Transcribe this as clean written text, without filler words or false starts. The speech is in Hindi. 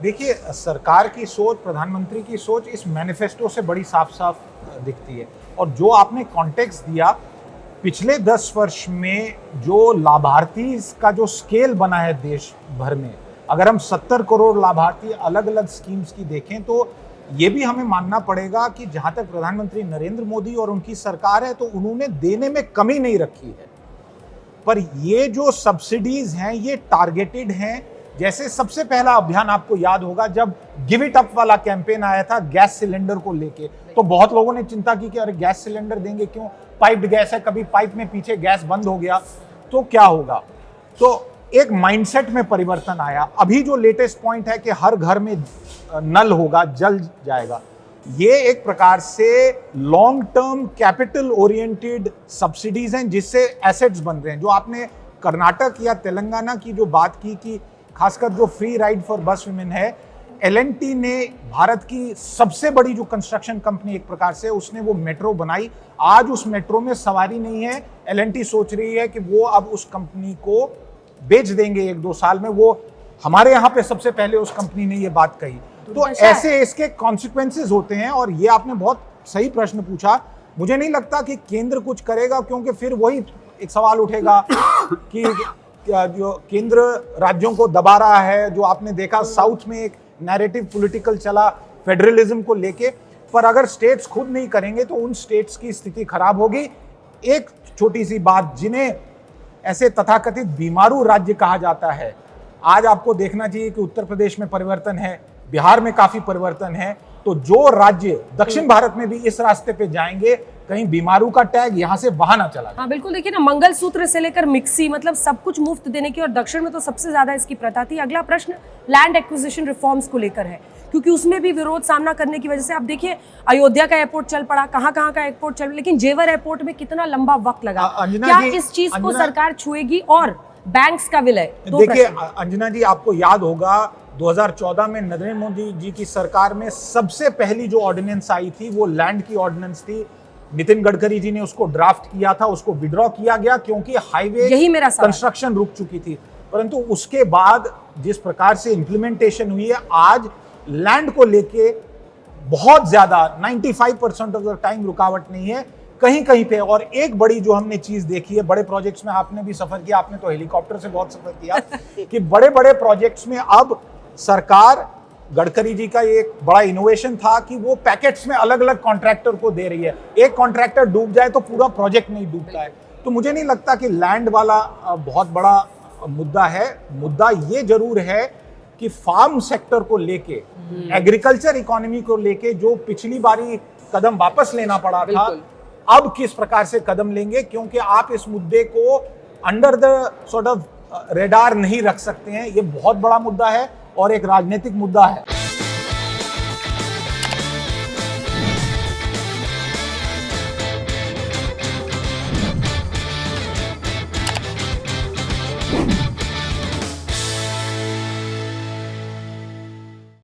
देखिए, सरकार की सोच, प्रधानमंत्री की सोच इस मैनिफेस्टो से बड़ी साफ साफ दिखती है। और जो आपने कॉन्टेक्स्ट दिया, पिछले 10 वर्ष में जो लाभार्थी का जो स्केल बना है देश भर में, अगर हम 70 करोड़ लाभार्थी अलग अलग स्कीम्स की देखें तो ये भी हमें मानना पड़ेगा कि जहां तक प्रधानमंत्री नरेंद्र मोदी और उनकी सरकार है तो उन्होंने देने में कमी नहीं रखी है। पर ये जो सब्सिडीज हैं ये टारगेटेड हैं। जैसे सबसे पहला अभियान आपको याद होगा जब गिव इट अप वाला कैंपेन आया था गैस सिलेंडर को लेके, तो बहुत लोगों ने चिंता की कि अरे गैस सिलेंडर देंगे क्यों, पाइप्ड गैस है, कभी पाइप में पीछे गैस बंद हो गया तो क्या होगा। तो एक माइंडसेट में परिवर्तन आया। अभी जो लेटेस्ट पॉइंट है कि हर घर में नल होगा, जल जाएगा, ये एक प्रकार से long term capital oriented subsidies हैं जिससे एसेट्स बन रहे हैं। जो आपने कर्नाटक या तेलंगाना की जो बात की कि खासकर जो फ्री राइड फॉर बस वुमेन है, L&T ने भारत की सबसे बड़ी जो कंस्ट्रक्शन कंपनी एक प्रकार से, उसने वो मेट्रो बनाई। आज उस मेट्रो में सवारी नहीं है। L&T सोच रही है कि वो अब उस कंपनी को बेच देंगे 1-2 साल में। वो हमारे यहाँ पे सबसे पहले उस कंपनी ने ये बात कही। तो ऐसे इसके कॉन्सिक्वेंसेस होते हैं। और ये आपने बहुत सही प्रश्न पूछा। मुझे नहीं लगता कि केंद्र कुछ करेगा, क्योंकि फिर वही एक सवाल उठेगा कि जो केंद्र राज्यों को दबा रहा है। जो आपने देखा साउथ में एक नैरेटिव पॉलिटिकल चला फेडरलिज्म को लेके, पर अगर स्टेट्स खुद नहीं करेंगे तो उन स्टेट्स की स्थिति खराब होगी। एक छोटी सी बात, जिन्हें ऐसे तथाकथित बीमारू राज्य कहा जाता है, आज आपको देखना चाहिए कि उत्तर प्रदेश में परिवर्तन है, बिहार में काफी परिवर्तन है। तो जो राज्य दक्षिण भारत में भी इस रास्ते पे जाएंगे, कहीं बीमारू का टैग यहां से वहां ना चला जाए। हाँ बिल्कुल, देखिए ना, मंगलसूत्र से लेकर मिक्सी, मतलब सब कुछ मुफ्त देने की, और दक्षिण में तो सबसे ज्यादा इसकी प्रथा थी। अगला प्रश्न लैंड एक्विजिशन रिफॉर्म्स को लेकर है, क्योंकि उसमें भी विरोध सामना करने की वजह से आप देखिए अयोध्या का एयरपोर्ट चल पड़ा, कहाँ का एयरपोर्ट चल, लेकिन जेवर एयरपोर्ट में कितना लंबा वक्त लगा। क्या इस चीज को सरकार छुएगी? और बैंक्स का विलय, देखिए अंजना जी, आपको याद होगा 2014 में नरेंद्र मोदी जी की सरकार में सबसे पहली जो ऑर्डिनेंस आई थी वो लैंड की ऑर्डिनेंस थी। नितिन गडकरी जी ने उसको ड्राफ्ट किया था, उसको विड्रॉ किया गया क्योंकि हाईवे कंस्ट्रक्शन रुक चुकी थी। परंतु उसके बाद जिस प्रकार से इंप्लीमेंटेशन हुई है, आज लैंड को लेके बहुत ज्यादा 95% ऑफ द टाइम रुकावट नहीं है, कहीं कहीं पे। और एक बड़ी जो हमने चीज देखी है बड़े प्रोजेक्ट्स में, आपने भी सफर किया, आपने तो हेलीकॉप्टर से बहुत सफर किया कि बड़े बड़े प्रोजेक्ट्स में अब सरकार, गडकरी जी का एक बड़ा इनोवेशन था कि वो पैकेट्स में अलग अलग कॉन्ट्रैक्टर को दे रही है। एक कॉन्ट्रैक्टर डूब जाए तो पूरा प्रोजेक्ट नहीं डूबता है। तो मुझे नहीं लगता कि लैंड वाला बहुत बड़ा मुद्दा है। मुद्दा ये जरूर है कि फार्म सेक्टर को लेके, एग्रीकल्चर इकोनॉमी को लेके जो पिछली बारी कदम वापस लेना पड़ा था, अब किस प्रकार से कदम लेंगे, क्योंकि आप इस मुद्दे को under the sort of radar नहीं रख सकते हैं। ये बहुत बड़ा मुद्दा है और एक राजनीतिक मुद्दा है।